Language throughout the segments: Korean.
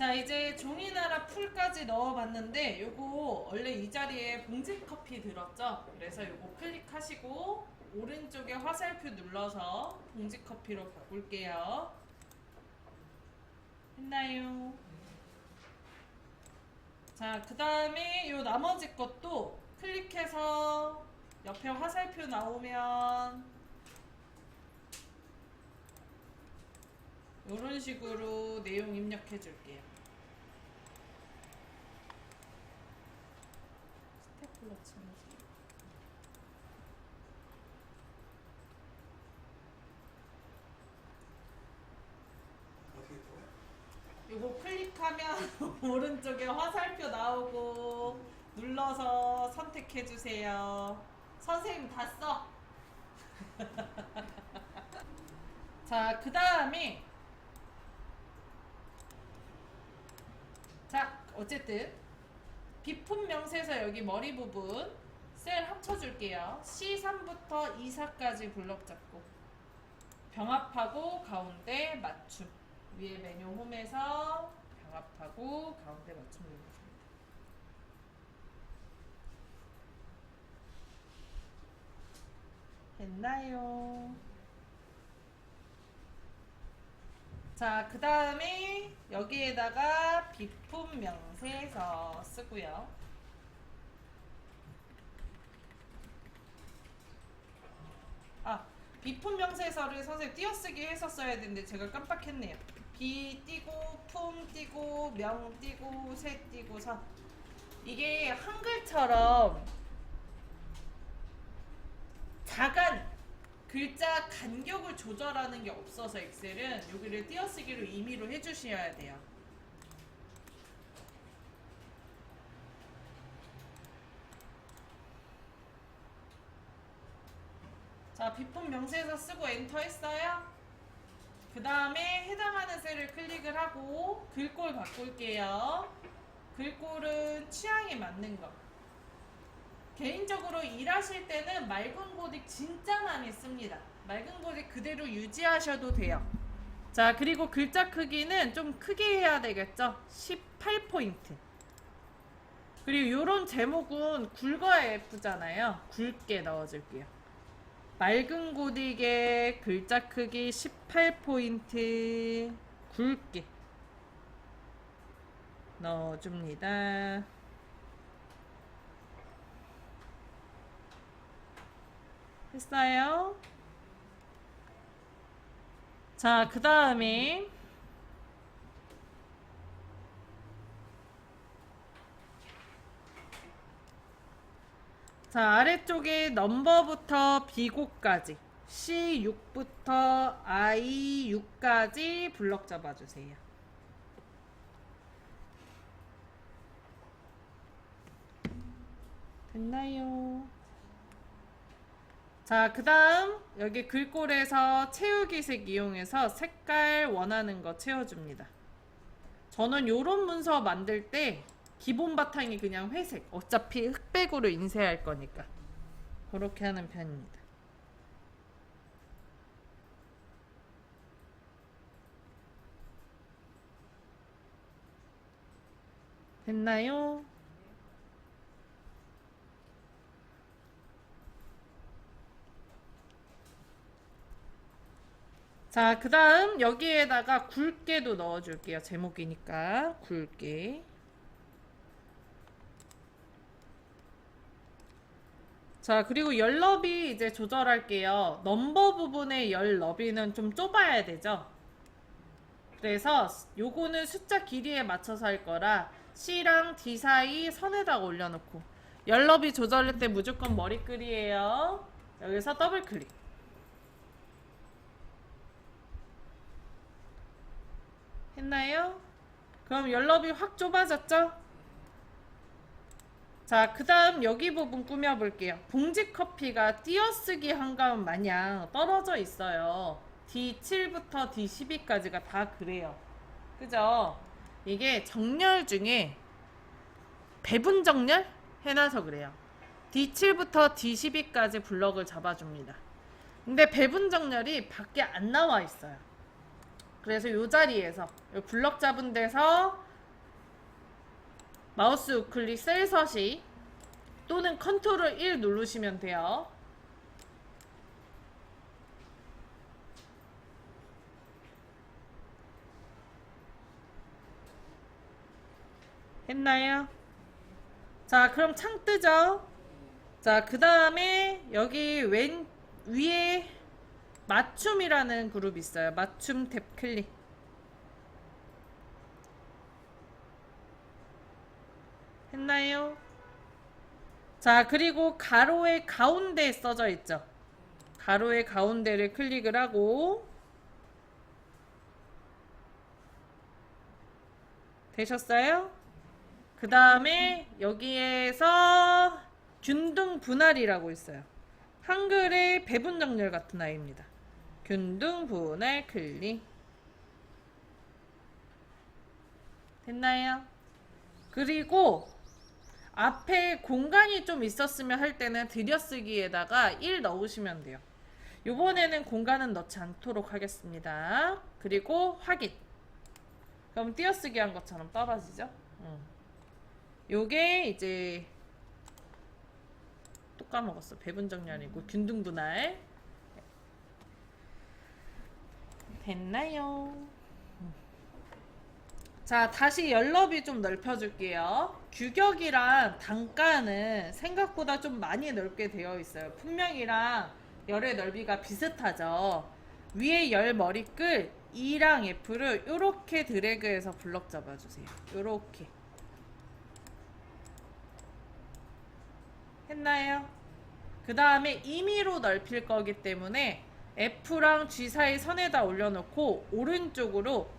자, 이제 종이나라 풀까지 넣어봤는데 요거 원래 이 자리에 봉지 커피 들었죠? 그래서 요거 클릭하시고 오른쪽에 화살표 눌러서 봉지 커피로 바꿀게요. 했나요? 자, 그 다음에 요 나머지 것도 클릭해서 옆에 화살표 나오면 요런 식으로 내용 입력해 줄게요. 스테플러 치면서. 어떻게 떠요? 요거 클릭하면 오른쪽에 화살표 나오고 눌러서 선택해 주세요. 선생님 다 써. 자, 그 다음에 자, 어쨌든 비품 명세서 여기 머리 부분 셀 합쳐줄게요. C3부터 E4까지 블럭 잡고 병합하고 가운데 맞춤. 위에 메뉴 홈에서 병합하고 가운데 맞춤 누르겠습니다. 됐나요? 자, 그 다음에 여기에다가 비품 명세서 쓰고요. 아, 비품 명세서를 선생님 띄어쓰기 해서 써야 되는데 제가 깜빡했네요. 비 띄고 품 띄고 명 띄고 세 띄고 선. 이게 한글처럼 자간 글자 간격을 조절하는 게 없어서 엑셀은 여기를 띄어쓰기로 임의로 해주셔야 돼요. 자, 비품 명세서 쓰고 엔터 했어요. 그 다음에 해당하는 셀을 클릭을 하고 글꼴 바꿀게요. 글꼴은 취향에 맞는 거. 개인적으로 일하실 때는 맑은 고딕 진짜 많이 씁니다. 맑은 고딕 그대로 유지하셔도 돼요. 자, 그리고 글자 크기는 좀 크게 해야 되겠죠? 18포인트. 그리고 이런 제목은 굵어야 예쁘잖아요. 굵게 넣어줄게요. 맑은 고딕의 글자 크기 18포인트 굵게 넣어줍니다. 했어요? 자, 그 다음에 자, 아래쪽에 넘버부터 비고까지 C6부터 I6까지 블럭 잡아주세요. 됐나요? 자, 그 다음 여기 글꼴에서 채우기색 이용해서 색깔 원하는 거 채워줍니다. 저는 요런 문서 만들 때 기본 바탕이 그냥 회색. 어차피 흑백으로 인쇄할 거니까 그렇게 하는 편입니다. 됐나요? 자, 그 다음 여기에다가 굵게도 넣어줄게요. 제목이니까 굵게. 자, 그리고 열 너비 이제 조절할게요. 넘버 부분의 열 너비는 좀 좁아야 되죠. 그래서 요거는 숫자 길이에 맞춰서 할 거라 C랑 D 사이 선에다가 올려놓고 열 너비 조절할 때 무조건 머리글이에요. 여기서 더블 클릭. 했나요? 그럼 열 너비 확 좁아졌죠? 자, 그 다음 여기 부분 꾸며볼게요. 봉지 커피가 띄어쓰기 한가운 마냥 떨어져 있어요. D7부터 D12까지가 다 그래요. 그죠? 이게 정렬 중에 배분 정렬 해놔서 그래요. D7부터 D12까지 블럭을 잡아줍니다. 근데 배분 정렬이 밖에 안 나와 있어요. 그래서 이 자리에서 블럭 잡은 데서 마우스 우클릭 셀 서식 또는 컨트롤 1 누르시면 돼요. 했나요? 자, 그럼 창 뜨죠? 자, 그 다음에 여기 왼 위에 맞춤이라는 그룹 있어요. 맞춤 탭 클릭. 했나요? 자, 그리고 가로의 가운데 써져 있죠. 가로의 가운데를 클릭을 하고 되셨어요? 그 다음에 여기에서 균등 분할이라고 있어요. 한글의 배분 정렬 같은 아이입니다. 균등 분할 클릭. 됐나요? 그리고 앞에 공간이 좀 있었으면 할 때는 들여쓰기에다가 1 넣으시면 돼요. 요번에는 공간은 넣지 않도록 하겠습니다. 그리고 확인. 그럼 띄어쓰기 한 것처럼 떨어지죠? 요게 이제 또 까먹었어. 배분 정렬이고 균등 분할. 됐나요? 자, 다시 열너비 좀 넓혀줄게요. 규격이랑 단가는 생각보다 좀 많이 넓게 되어 있어요. 풍명이랑 열의 넓이가 비슷하죠. 위에 열 머리끌 E랑 F를 이렇게 드래그해서 블럭 잡아주세요. 요렇게. 했나요? 그 다음에 임의로 넓힐 거기 때문에 F랑 G 사이 선에다 올려놓고 오른쪽으로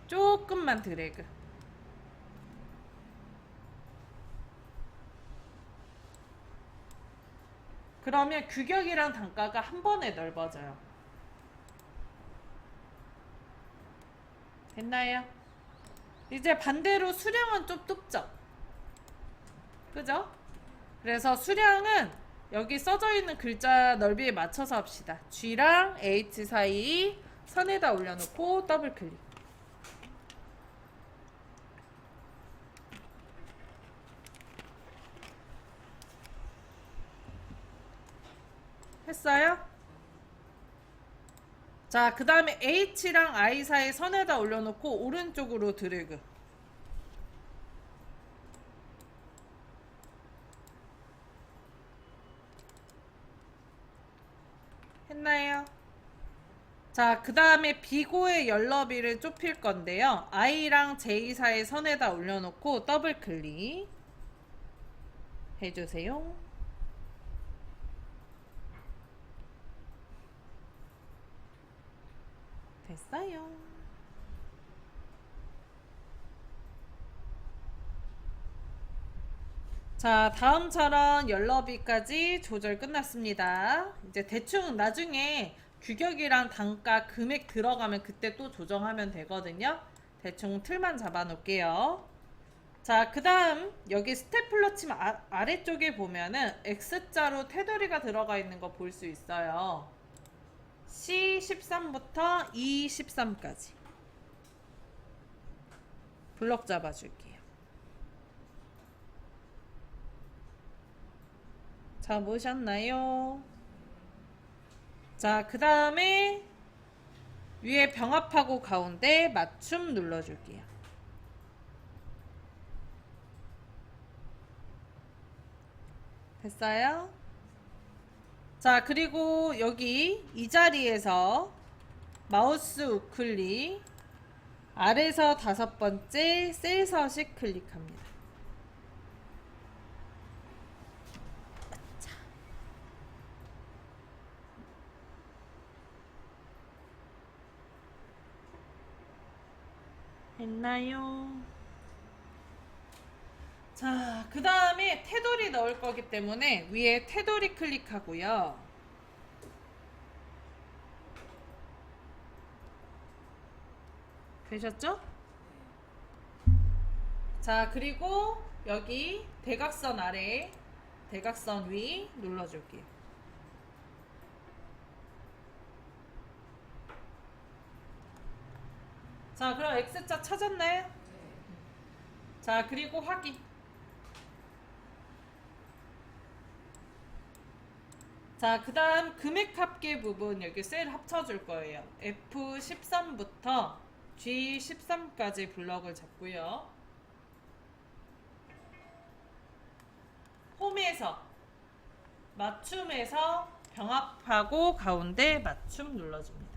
조금만 드래그. 그러면 규격이랑 단가가 한 번에 넓어져요. 됐나요? 이제 반대로 수량은 좀 좁죠? 그죠? 그래서 수량은 여기 써져 있는 글자 넓이에 맞춰서 합시다. G랑 H 사이 선에다 올려놓고 더블 클릭. 했어요? 자, 그 다음에 H랑 I 사이 선에다 올려놓고 오른쪽으로 드래그. 했나요? 자, 그 다음에 비고의 열너비를 좁힐 건데요. I랑 J 사이 선에다 올려놓고 더블 클릭 해주세요. 됐어요. 자, 다음처럼 열너비까지 조절 끝났습니다. 이제 대충 나중에 규격이랑 단가 금액 들어가면 그때 또 조정하면 되거든요. 대충 틀만 잡아 놓을게요. 자, 그 다음 여기 스테플러 침 아래쪽에 보면은 X자로 테두리가 들어가 있는 거 볼 수 있어요. C13부터 E13까지 블럭 잡아줄게요. 자, 보셨나요? 자, 그 다음에 위에 병합하고 가운데 맞춤 눌러줄게요. 됐어요? 자, 그리고 여기 이 자리에서 마우스 우클릭 아래서 5번째 셀 서식 클릭합니다. 했나요? 자, 그 다음에 테두리 넣을 거기 때문에 위에 테두리 클릭하고요. 되셨죠? 자, 그리고 여기 대각선 아래, 대각선 위 눌러줄게요. 자, 그럼 X자 찾았나요? 자, 그리고 확인. 자, 그 다음 금액 합계 부분 여기 셀 합쳐줄 거예요. F13부터 G13까지 블럭을 잡고요. 홈에서 맞춤에서 병합하고 가운데 맞춤 눌러줍니다.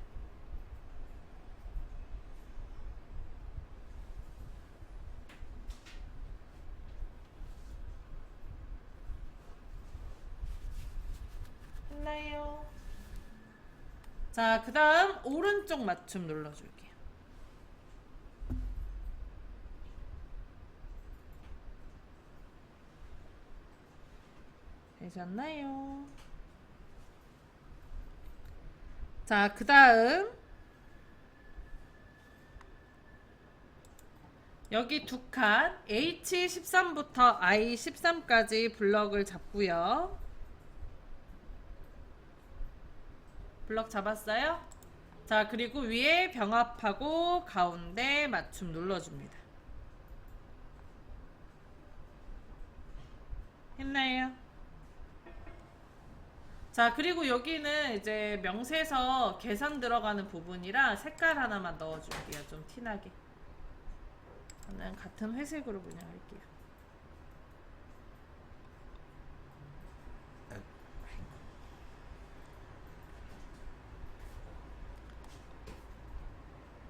했나요? 자, 그 다음 오른쪽 맞춤 눌러줄게요. 되셨나요? 자, 그 다음 여기 두 칸 H13부터 I13까지 블럭을 잡고요. 블럭 잡았어요? 자, 그리고 위에 병합하고 가운데 맞춤 눌러줍니다. 했나요? 자, 그리고 여기는 이제 명세서 계산 들어가는 부분이라 색깔 하나만 넣어줄게요. 좀 티나게. 저는 같은 회색으로 그냥 할게요.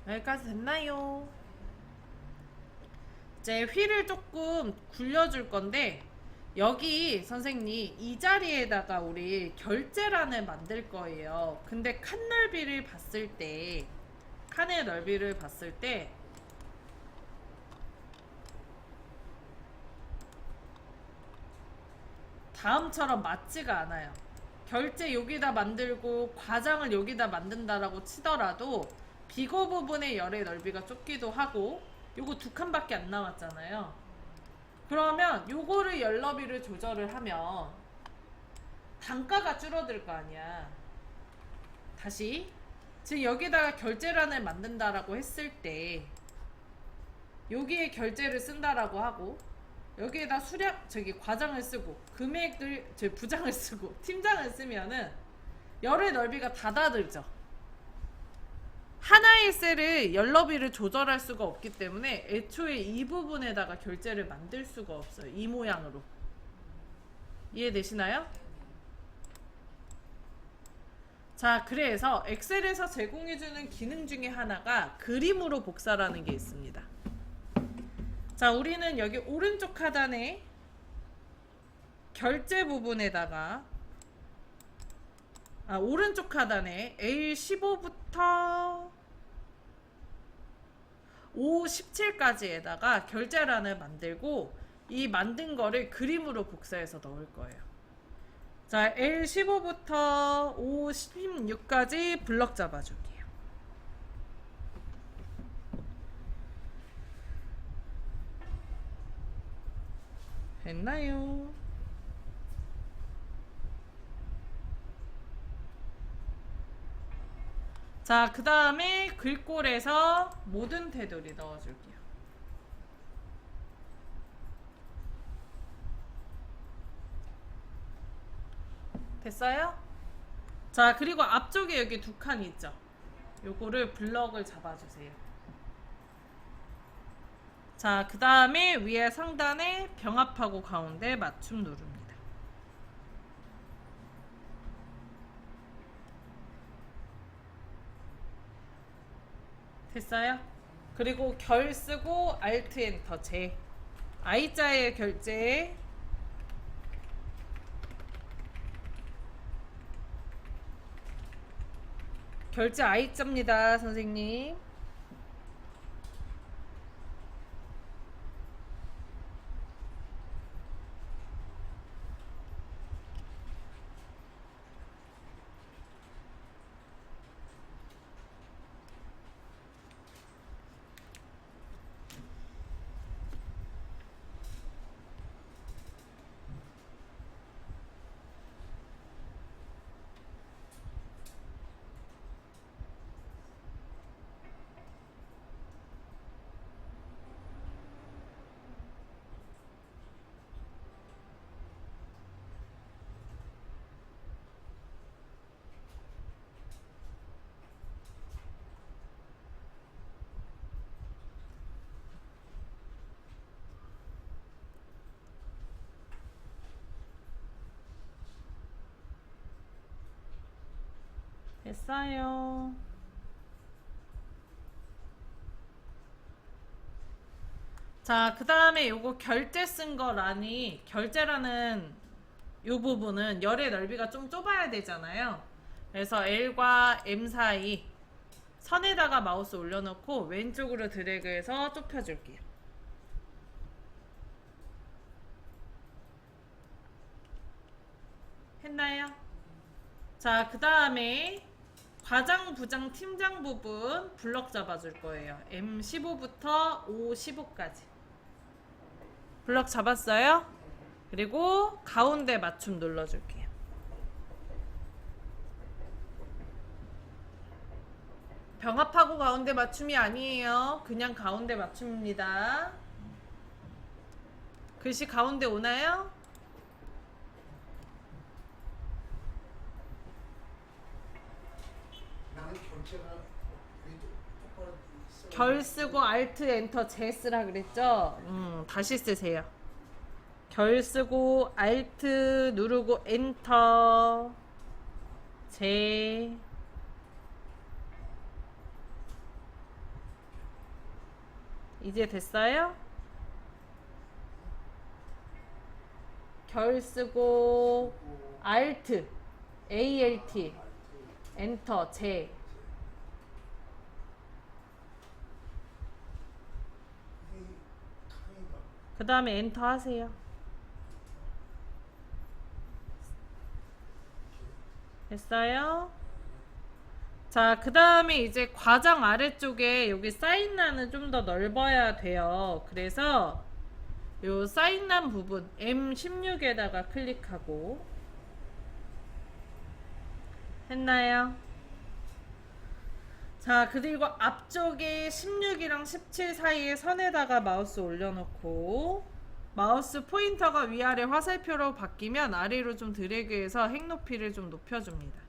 여기까지 됐나요? 이제 휠을 조금 굴려줄 건데 여기 선생님 이 자리에다가 우리 결제란을 만들 거예요. 근데 칸 넓이를 봤을 때 칸의 넓이를 봤을 때 다음처럼 맞지가 않아요. 결제 여기다 만들고 과장을 여기다 만든다라고 치더라도 비거 부분의 열의 넓이가 좁기도 하고 요거 두 칸밖에 안 남았잖아요. 그러면 요거를 열 너비를 조절을 하면 단가가 줄어들 거 아니야. 다시 지금 여기다가 결제란을 만든다라고 했을 때 여기에 결제를 쓴다라고 하고 여기에다 과장을 쓰고 금액을 부장을 쓰고 팀장을 쓰면은 열의 넓이가 닫아들죠. 하나의 셀을 열 너비를 조절할 수가 없기 때문에 애초에 이 부분에다가 결제를 만들 수가 없어요. 이 모양으로. 이해되시나요? 자, 그래서 엑셀에서 제공해주는 기능 중에 하나가 그림으로 복사라는 게 있습니다. 자, 우리는 여기 오른쪽 하단에 결제 부분에다가 오른쪽 하단에 A15부터 O17까지에다가 결제란을 만들고 이 만든 거를 그림으로 복사해서 넣을 거예요. 자, L15부터 O16까지 블럭 잡아줄게요. 됐나요? 자, 그 다음에 글꼴에서 모든 테두리 넣어줄게요. 됐어요? 자, 그리고 앞쪽에 여기 두 칸이 있죠? 요거를 블럭을 잡아주세요. 자, 그 다음에 위에 상단에 병합하고 가운데 맞춤 누릅니다. 됐어요? 그리고 결 쓰고 Alt 엔터 제 I자의 결제 결제 I자입니다, 선생님. 됐어요. 자, 그 다음에 요거 결제 쓴 거 란이, 결제라는 요 부분은 열의 넓이가 좀 좁아야 되잖아요. 그래서 L과 M 사이 선에다가 마우스 올려놓고 왼쪽으로 드래그해서 좁혀줄게요. 했나요? 자, 그 다음에 과장, 부장, 팀장 부분 블럭 잡아줄 거예요. M15부터 O15까지. 블럭 잡았어요? 그리고 가운데 맞춤 눌러줄게요. 병합하고 가운데 맞춤이 아니에요. 그냥 가운데 맞춤입니다. 글씨 가운데 오나요? 나는 결제가 위도 똑바로 써야 결 쓰고 Alt 엔터 제 쓰라 그랬죠? 다시 쓰세요. 결 쓰고 Alt 누르고 엔터 제 이제 됐어요? 결 쓰고 Alt ALT 엔터 제 그 다음에 엔터 하세요. 됐어요? 자, 그 다음에 이제 과장 아래쪽에 여기 사인란은 좀 더 넓어야 돼요. 그래서 요 사인란 부분 M16에다가 클릭하고 했나요? 자, 그리고 앞쪽에 16이랑 17 사이에 선에다가 마우스 올려놓고 마우스 포인터가 위아래 화살표로 바뀌면 아래로 좀 드래그해서 행 높이를 좀 높여줍니다.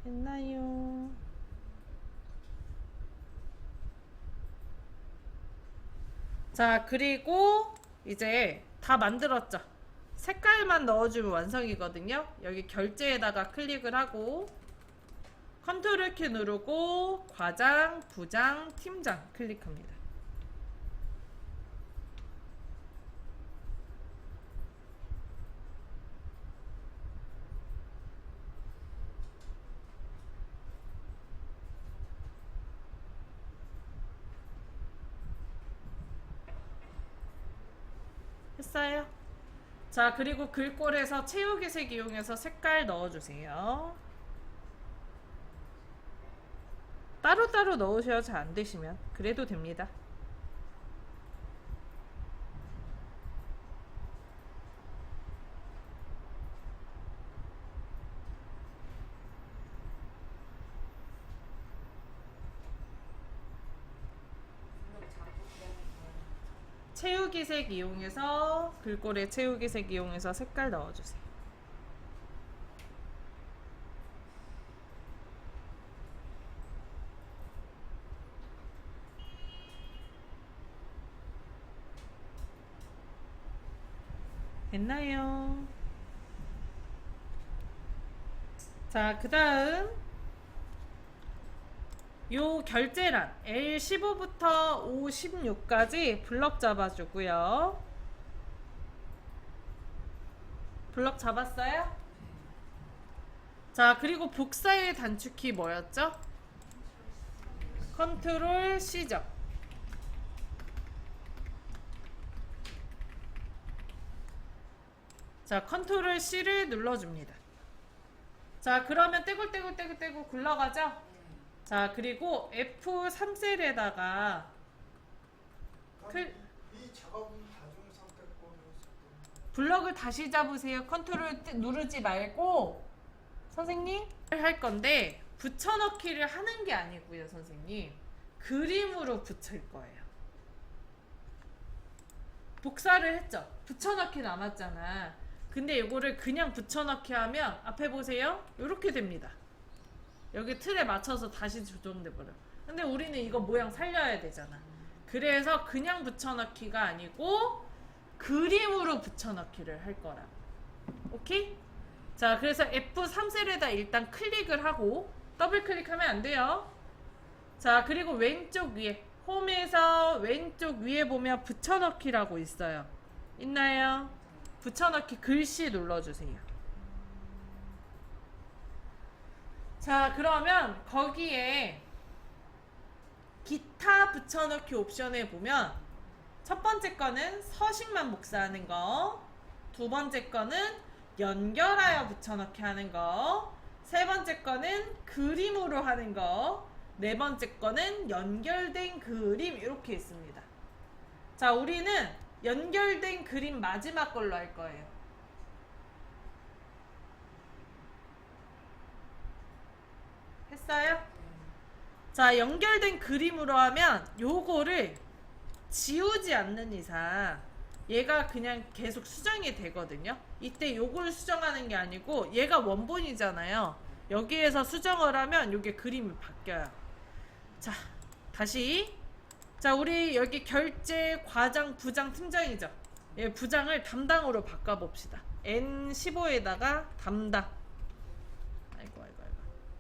됐나요? 자, 그리고 이제 다 만들었죠? 색깔만 넣어주면 완성이거든요. 여기 결제에다가 클릭을 하고 컨트롤 키 누르고 과장, 부장, 팀장 클릭합니다. 했어요? 자, 그리고 글꼴에서 채우기 색 이용해서 색깔 넣어주세요. 따로따로 넣으셔야 잘 안되시면 그래도 됩니다. 채우기 색 이용해서 글꼴에 채우기 색 이용해서 색깔 넣어주세요. 됐나요? 자, 그 다음 요 결제란 L15부터 O16까지 블럭 잡아주고요. 블럭 잡았어요? 자, 그리고 복사의 단축키 뭐였죠? 컨트롤 C죠. 자, 컨트롤 C를 눌러줍니다. 자, 그러면 떼굴떼굴 굴러가죠? 자, 그리고 F3셀에다가 이 작업은 다중 선택권을 블럭을 다시 잡으세요. 컨트롤 누르지 말고 선생님 할 건데 붙여넣기를 하는 게 아니고요, 선생님. 그림으로 붙일 거예요. 복사를 했죠. 붙여넣기 남았잖아. 근데 이거를 그냥 붙여넣기 하면 앞에 보세요. 이렇게 됩니다. 여기 틀에 맞춰서 다시 조정돼 버려. 근데 우리는 이거 모양 살려야 되잖아. 그래서 그냥 붙여넣기가 아니고 그림으로 붙여넣기를 할 거라. 오케이? 자, 그래서 F3셀에다 일단 클릭을 하고 더블 클릭하면 안 돼요. 자, 그리고 왼쪽 위에 홈에서 왼쪽 위에 보면 붙여넣기라고 있어요. 있나요? 붙여넣기 글씨 눌러주세요. 자, 그러면 거기에 기타 붙여넣기 옵션에 보면 첫 번째 거는 서식만 복사하는 거, 두 번째 거는 연결하여 붙여넣기 하는 거, 세 번째 거는 그림으로 하는 거, 네 번째 거는 연결된 그림 이렇게 있습니다. 자, 우리는 연결된 그림 마지막 걸로 할 거예요. 했어요? 자, 연결된 그림으로 하면 요거를 지우지 않는 이상 얘가 그냥 계속 수정이 되거든요. 이때 요걸 수정하는 게 아니고 얘가 원본이잖아요. 여기에서 수정을 하면 요게 그림이 바뀌어요. 자, 다시. 자, 우리 여기 결제, 과장, 부장, 팀장이죠. 얘 부장을 담당으로 바꿔봅시다. N15에다가 담당. 아이고.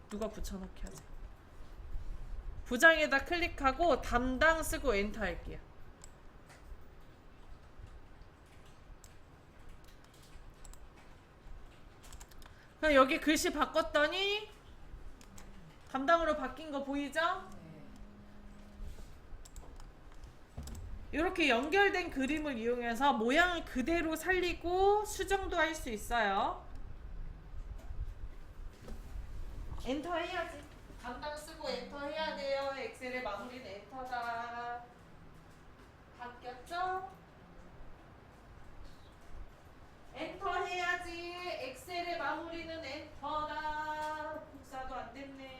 누가 붙여넣기 하지? 부장에다 클릭하고 담당 쓰고 엔터 할게요. 그럼 여기 글씨 바꿨더니 담당으로 바뀐 거 보이죠? 이렇게 연결된 그림을 이용해서 모양을 그대로 살리고 수정도 할 수 있어요. 엔터 해야지. 담당 쓰고 엔터 해야 돼요. 엑셀의 마무리는 엔터다. 바뀌었죠? 엔터 해야지. 엑셀의 마무리는 엔터다. 복사도 안 됐네.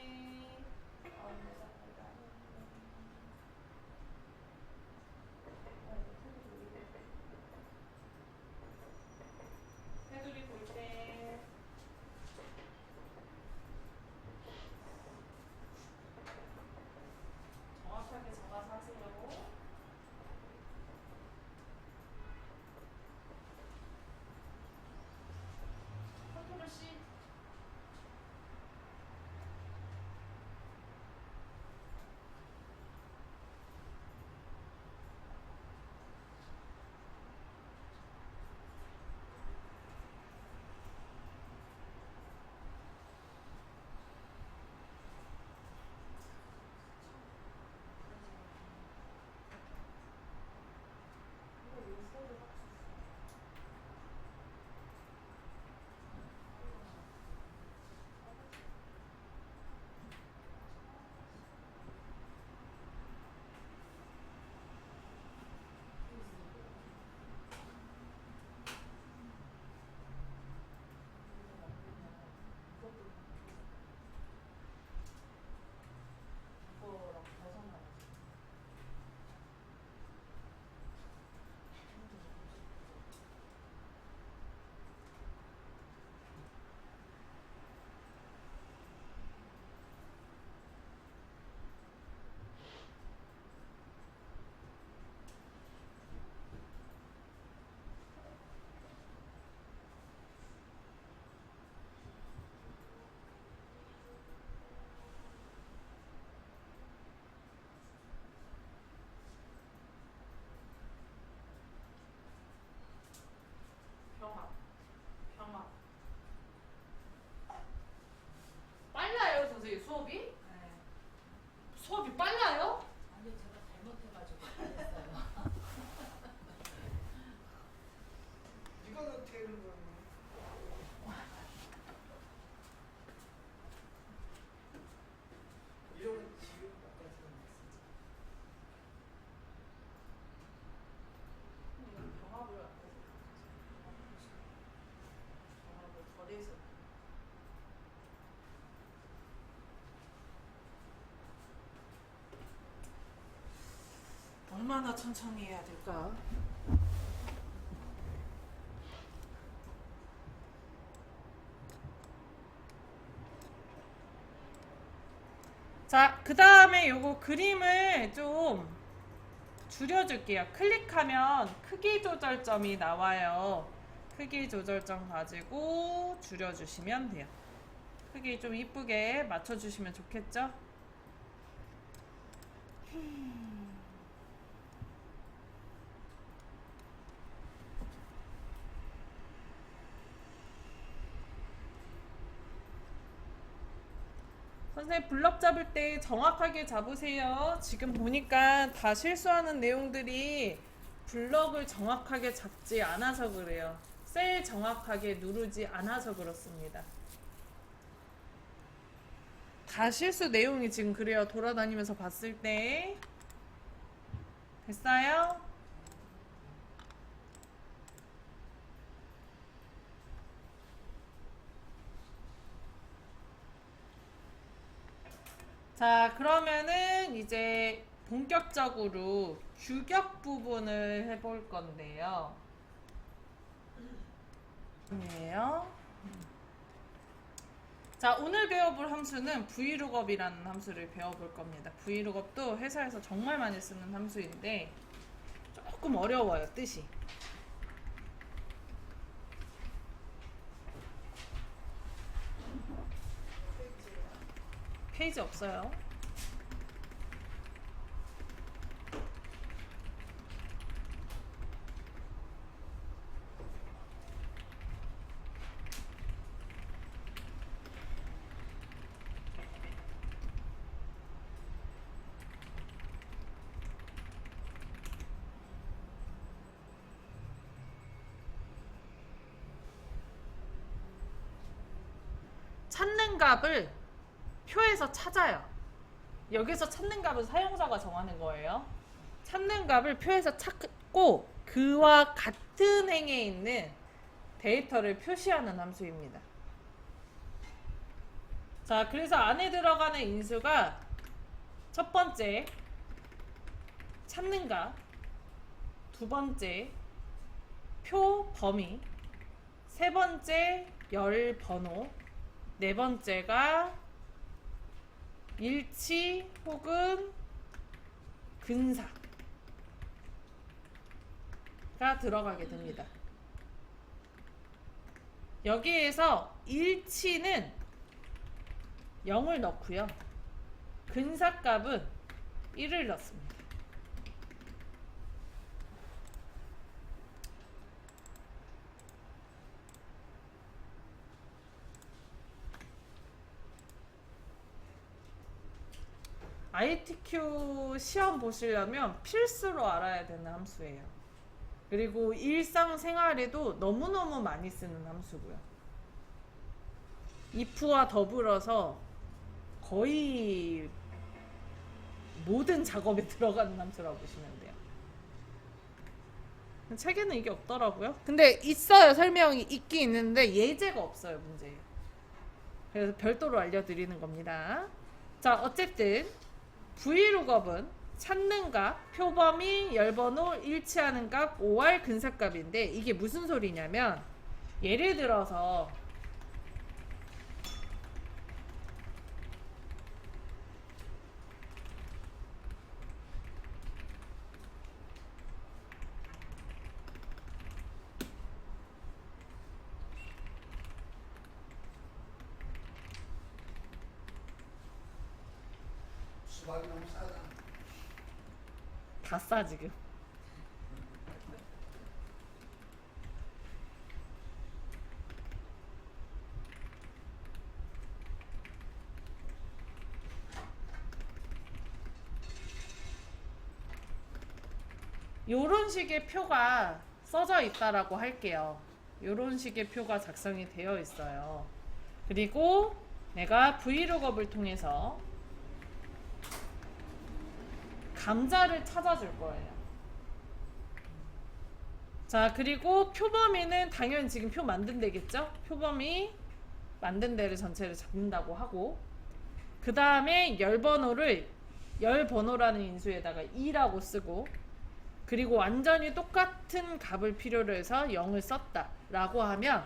테두리 볼 때 정확하게 적어서 하세요. 컨트롤 C. 병합. 빨라요, 선생님 수업이? 네. 수업이 빨라요? 아니 제가 잘못해가지고 그랬어요. 이건 어떻게 하는 거야? 이런 지금 바꿔서 병합을 덜해서. 얼마나 천천히 해야 될까? 자, 그 다음에 요거 그림을 좀 줄여줄게요. 클릭하면 크기 조절점이 나와요. 크기 조절점 가지고 줄여주시면 돼요. 크기 좀 이쁘게 맞춰주시면 좋겠죠? 선생님 블럭 잡을 때 정확하게 잡으세요. 지금 보니까 다 실수하는 내용들이 블럭을 정확하게 잡지 않아서 그래요. 셀 정확하게 누르지 않아서 그렇습니다. 다 실수 내용이 지금 그래요. 돌아다니면서 봤을 때. 됐어요? 자, 그러면은 이제 본격적으로 규격 부분을 해볼 건데요. 자, 오늘 배워볼 함수는 vlookup이라는 함수를 배워볼 겁니다. vlookup도 회사에서 정말 많이 쓰는 함수인데 조금 어려워요, 뜻이. 페이지 없어요. 찾는 값을 표에서 찾아요. 여기서 찾는 값은 사용자가 정하는 거예요. 찾는 값을 표에서 찾고 그와 같은 행에 있는 데이터를 표시하는 함수입니다. 자, 그래서 안에 들어가는 인수가 첫 번째 찾는 값, 두 번째 표 범위, 세 번째 열 번호, 네 번째가 일치 혹은 근사가 들어가게 됩니다. 여기에서 일치는 0을 넣고요. 근사값은 1을 넣습니다. ITQ 시험 보시려면 필수로 알아야 되는 함수예요. 그리고 일상생활에도 너무너무 많이 쓰는 함수고요. if와 더불어서 거의 모든 작업에 들어가는 함수라고 보시면 돼요. 책에는 이게 없더라고요. 근데 있어요. 설명이 있긴 있는데 예제가 없어요. 문제에. 그래서 별도로 알려드리는 겁니다. 자, 어쨌든 vlookup은 찾는 값, 표범위, 열번호, 일치하는 값, OR 근사값인데 이게 무슨 소리냐면 예를 들어서 수박이 너무 싸다. 다 싸 지금. 요런 식의 표가 써져 있다라고 할게요. 요런 식의 표가 작성이 되어 있어요. 그리고 내가 vlookup을 통해서 감자를 찾아줄 거예요. 자, 그리고 표범위는 당연히 지금 표 만든 데겠죠? 표범위 만든 데를 전체를 잡는다고 하고, 그 다음에 열번호를 열번호라는 인수에다가 2라고 쓰고, 그리고 완전히 똑같은 값을 필요로 해서 0을 썼다 라고 하면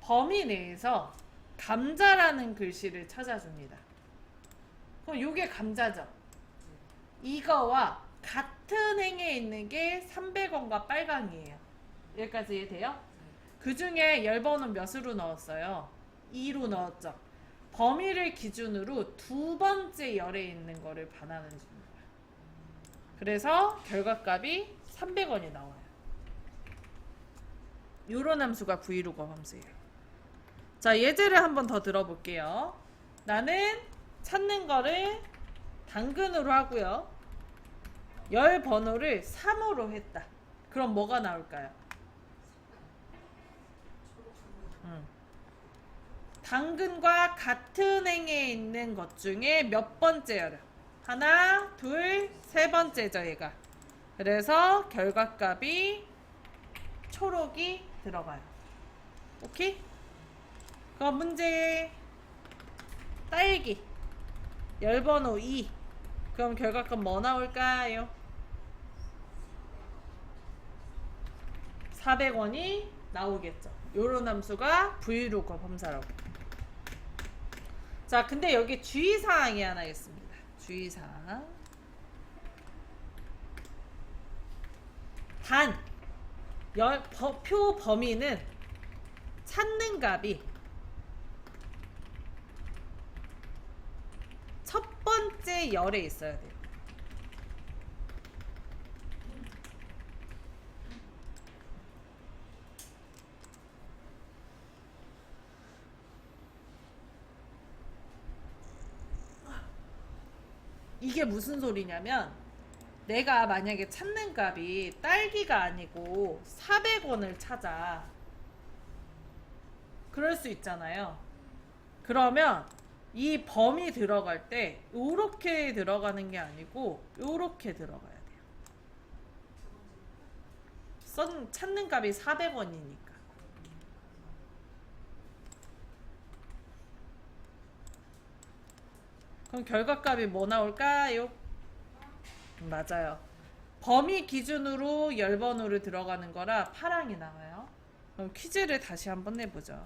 범위 내에서 감자라는 글씨를 찾아줍니다. 그럼 요게 감자죠. 이거와 같은 행에 있는 게 300원과 빨강이에요. 여기까지 이해돼요? 그 중에 열번은 몇으로 넣었어요? 2로 넣었죠. 범위를 기준으로 두 번째 열에 있는 거를 반환해 주는 거야. 그래서 결과값이 300원이 나와요. 요런 함수가 브이로그 함수예요. 자, 예제를 한번 더 들어볼게요. 나는 찾는 거를 당근으로 하고요. 열 번호를 3으로 했다. 그럼 뭐가 나올까요? 당근과 같은 행에 있는 것 중에 몇 번째야? 하나, 둘, 세 번째죠, 얘가. 그래서 결과값이 초록이 들어가요. 오케이? 그럼 문제. 딸기. 열번호 2. 그럼 결과값 뭐 나올까요? 400원이 나오겠죠. 요런 함수가 브이로그 함수라고. 자, 근데 여기 주의사항이 하나 있습니다. 주의사항. 단, 표 범위는 찾는 값이 첫 번째 열에 있어야 돼요. 이게 무슨 소리냐면 내가 만약에 찾는 값이 딸기가 아니고 400원을 찾아. 그럴 수 있잖아요. 그러면 이 범위 들어갈 때 요렇게 들어가는 게 아니고 요렇게 들어가야 돼요. 찾는 값이 400원이니까. 그럼 결과값이 뭐 나올까요? 맞아요. 범위 기준으로 열번호를 들어가는 거라 파랑이 나와요. 그럼 퀴즈를 다시 한번 내보죠.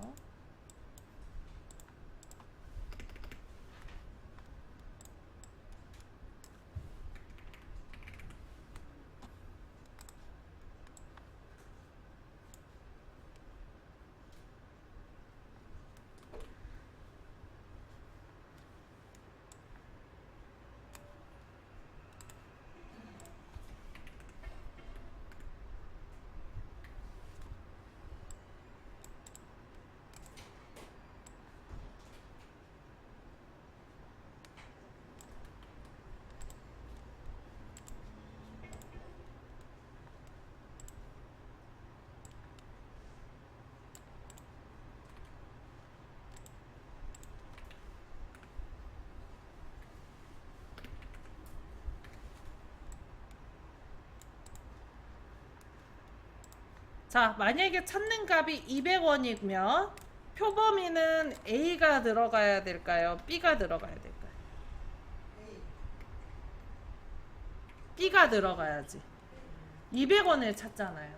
자, 만약에 찾는 값이 200원이면 표범위는 A가 들어가야 될까요? B가 들어가야 될까요? B가 들어가야지. 200원을 찾잖아요.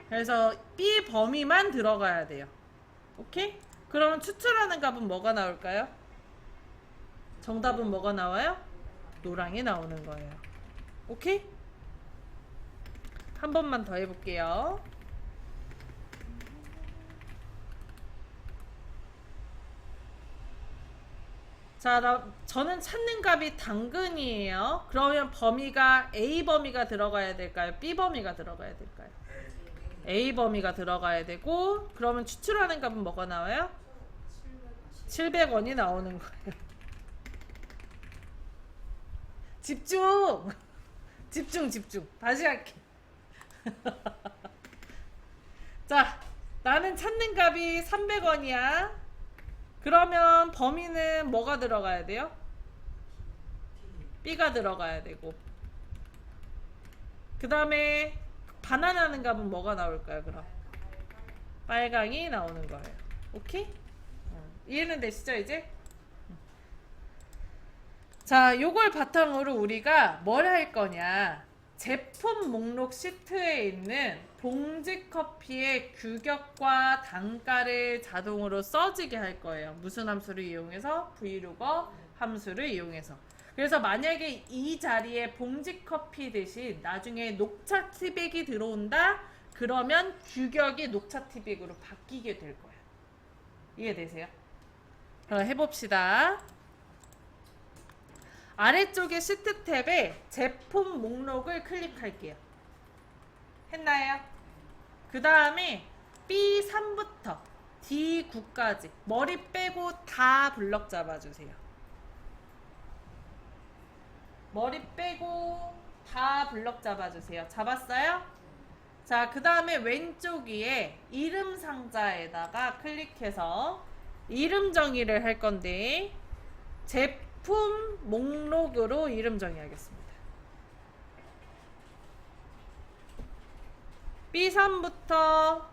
그래서 B 범위만 들어가야 돼요. 오케이? 그럼 추출하는 값은 뭐가 나올까요? 정답은 뭐가 나와요? 노랑이 나오는 거예요. 오케이? 한 번만 더 해볼게요. 자, 저는 찾는 값이 당근이에요. 그러면 범위가 A 범위가 들어가야 될까요? B 범위가 들어가야 될까요? A 범위가 들어가야 되고, 그러면 추출하는 값은 뭐가 나와요? 700원이 나오는 거예요. 집중! 집중. 다시 할게. 자, 나는 찾는 값이 300원이야. 그러면 범위는 뭐가 들어가야 돼요? B가 들어가야 되고, 그 다음에 반환하는 값은 뭐가 나올까요? 그럼 빨강이 나오는 거예요. 오케이? 이해는 되시죠 이제? 자, 요걸 바탕으로 우리가 뭘 할 거냐, 제품 목록 시트에 있는 봉지 커피의 규격과 단가를 자동으로 써지게 할 거예요. 무슨 함수를 이용해서? 브이로그 함수를 이용해서. 그래서 만약에 이 자리에 봉지 커피 대신 나중에 녹차 티백이 들어온다? 그러면 규격이 녹차 티백으로 바뀌게 될 거야. 이해되세요? 그럼 해봅시다. 아래쪽에 시트 탭에 제품 목록을 클릭할게요. 했나요? 그 다음에 B3부터 D9까지 머리 빼고 다 블럭 잡아주세요. 머리 빼고 다 블럭 잡아주세요. 잡았어요? 자, 그 다음에 왼쪽 위에 이름 상자에다가 클릭해서 이름 정의를 할 건데 제품 목록으로 이름 정의하겠습니다. B3부터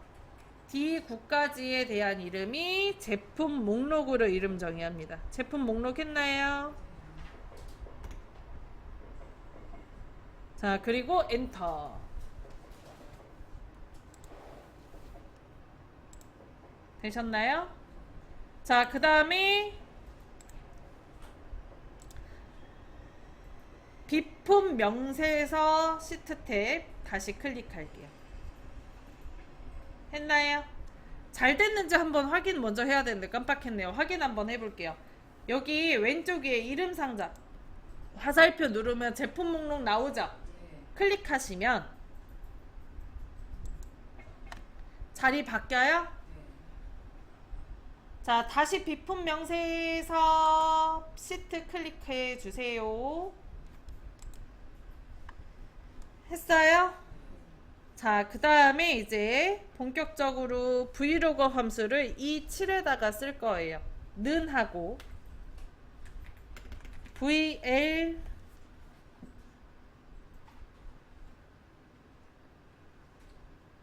D9까지에 대한 이름이 제품 목록으로 이름 정의합니다. 제품 목록 했나요? 자, 그리고 엔터. 되셨나요? 자, 그 다음에 비품 명세서 시트 탭 다시 클릭할게요. 했나요? 잘 됐는지 한번 확인 먼저 해야 되는데 깜빡했네요. 확인 한번 해볼게요. 여기 왼쪽 위에 이름 상자 화살표 누르면 제품 목록 나오죠? 네. 클릭하시면 자리 바뀌어요? 네. 자, 다시 비품 명세서 시트 클릭해 주세요. 했어요? 자, 그 다음에 이제 본격적으로 브이로그 함수를 이 7에다가 쓸 거예요. 는 하고 VL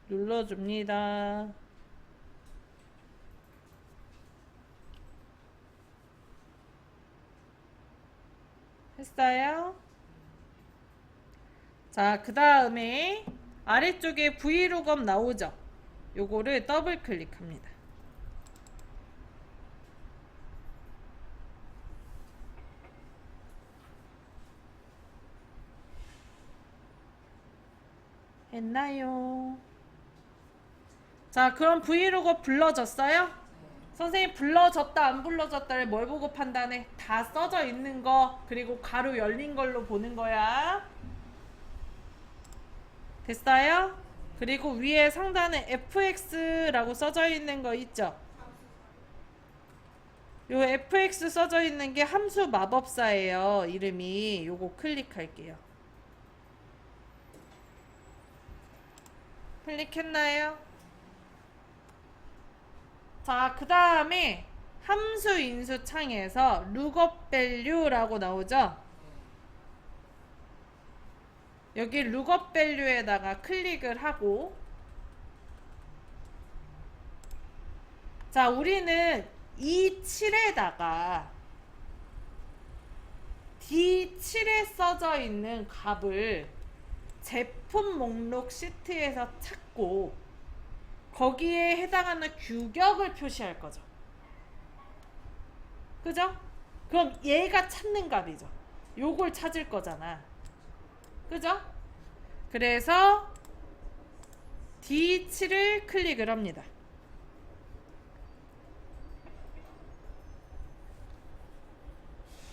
눌러줍니다. 했어요? 자, 그 다음에 아래쪽에 브이로그 나오죠? 요거를 더블 클릭합니다. 했나요? 자, 그럼 브이로그 불러졌어요? 선생님 불러졌다 안 불러졌다를 뭘 보고 판단해? 다 써져 있는 거 그리고 가로 열린 걸로 보는 거야. 됐어요? 그리고 위에 상단에 fx라고 써져 있는 거 있죠? 요 fx 써져 있는 게 함수 마법사예요. 이름이. 요거 클릭할게요. 클릭했나요? 자, 그 다음에 함수 인수 창에서 lookup value라고 나오죠? 여기 lookup value에다가 클릭을 하고, 자, 우리는 이 7에다가 D7에 써져 있는 값을 제품 목록 시트에서 찾고 거기에 해당하는 규격을 표시할 거죠. 그죠? 그럼 얘가 찾는 값이죠. 요걸 찾을 거잖아. 그죠? 그래서 D7을 클릭을 합니다.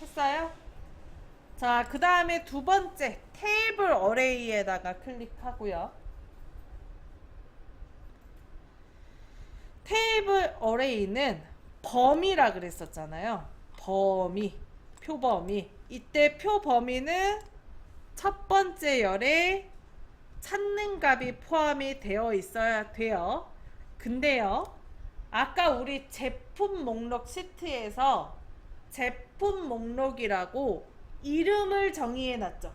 했어요? 자, 그 다음에 두 번째 테이블 어레이에다가 클릭하고요. 테이블 어레이는 범위라 그랬었잖아요. 범위, 표범위. 이때 표범위는 첫 번째 열에 찾는 값이 포함이 되어 있어야 돼요. 근데요, 아까 우리 제품 목록 시트에서 제품 목록이라고 이름을 정의해 놨죠.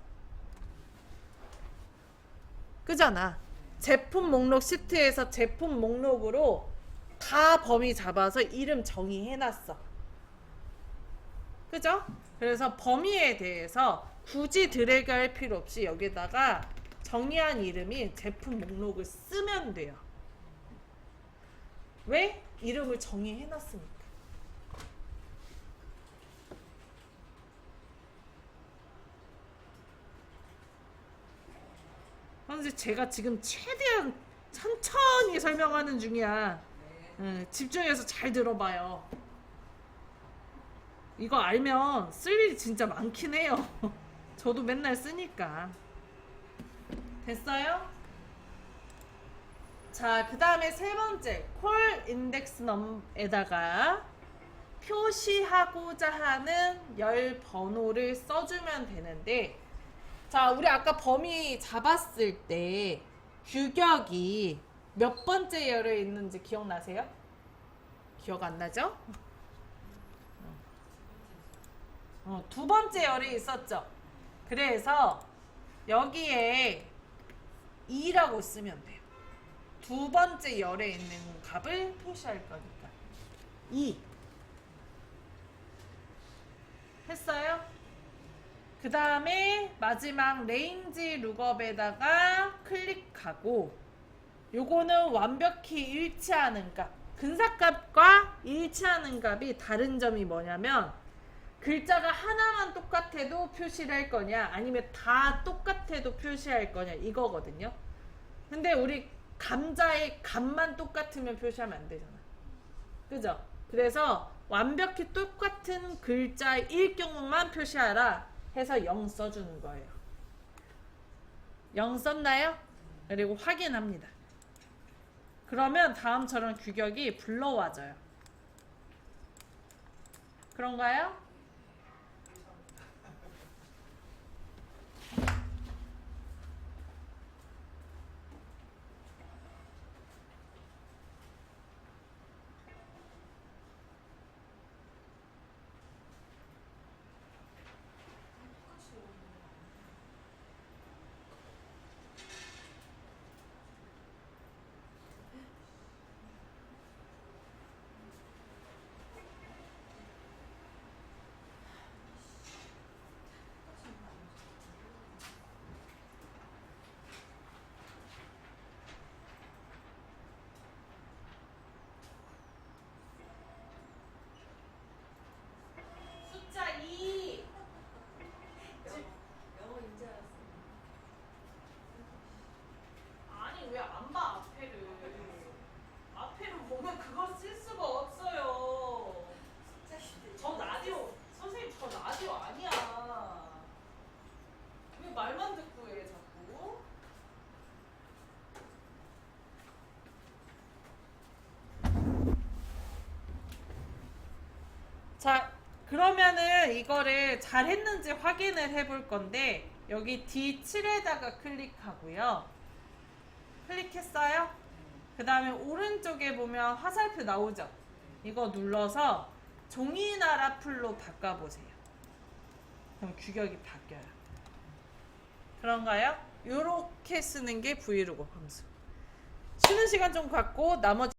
그잖아. 제품 목록 시트에서 제품 목록으로 다 범위 잡아서 이름 정의해 놨어. 그죠? 그래서 범위에 대해서 굳이 드래그 할 필요 없이 여기다가 정의한 이름이 제품 목록을 쓰면 돼요. 왜? 이름을 정의해 놨으니까. 제가 지금 최대한 천천히 설명하는 중이야. 네. 집중해서 잘 들어봐요. 이거 알면 쓸 일이 진짜 많긴 해요. 저도 맨날 쓰니까. 됐어요? 자, 그 다음에 세 번째 콜 인덱스 넘에다가 표시하고자 하는 열 번호를 써주면 되는데, 자, 우리 아까 범위 잡았을 때 규격이 몇 번째 열에 있는지 기억나세요? 기억 안 나죠? 두 번째 열이 있었죠. 그래서 여기에 2라고 쓰면 돼요. 두 번째 열에 있는 값을 표시할 거니까 2. 했어요? 그 다음에 마지막 레인지 룩업에다가 클릭하고, 요거는 완벽히 일치하는 값, 근사값과 일치하는 값이 다른 점이 뭐냐면, 글자가 하나만 똑같아도 표시를 할 거냐 아니면 다 똑같아도 표시할 거냐 이거거든요. 근데 우리 감자의 값만 똑같으면 표시하면 안 되잖아. 그죠? 그래서 완벽히 똑같은 글자일 경우만 표시하라 해서 0 써주는 거예요. 0 썼나요? 그리고 확인합니다. 그러면 다음처럼 규격이 불러와져요. 그런가요? 숫자 2. 영어 인지 알았어요. 아니 왜 안 봐 앞에를? 앞에를 보면 그걸 쓸 수가 없어요. 저 라디오 선생님, 저 라디오 아니야. 왜 말만 듣고 해 자꾸? 자, 그러면은 이거를 잘 했는지 확인을 해볼 건데, 여기 D7에다가 클릭하고요. 클릭했어요? 그 다음에 오른쪽에 보면 화살표 나오죠? 이거 눌러서 종이나라 풀로 바꿔보세요. 그럼 규격이 바뀌어요. 그런가요? 요렇게 쓰는 게 브이로그 함수. 쉬는 시간 좀 갖고 나머지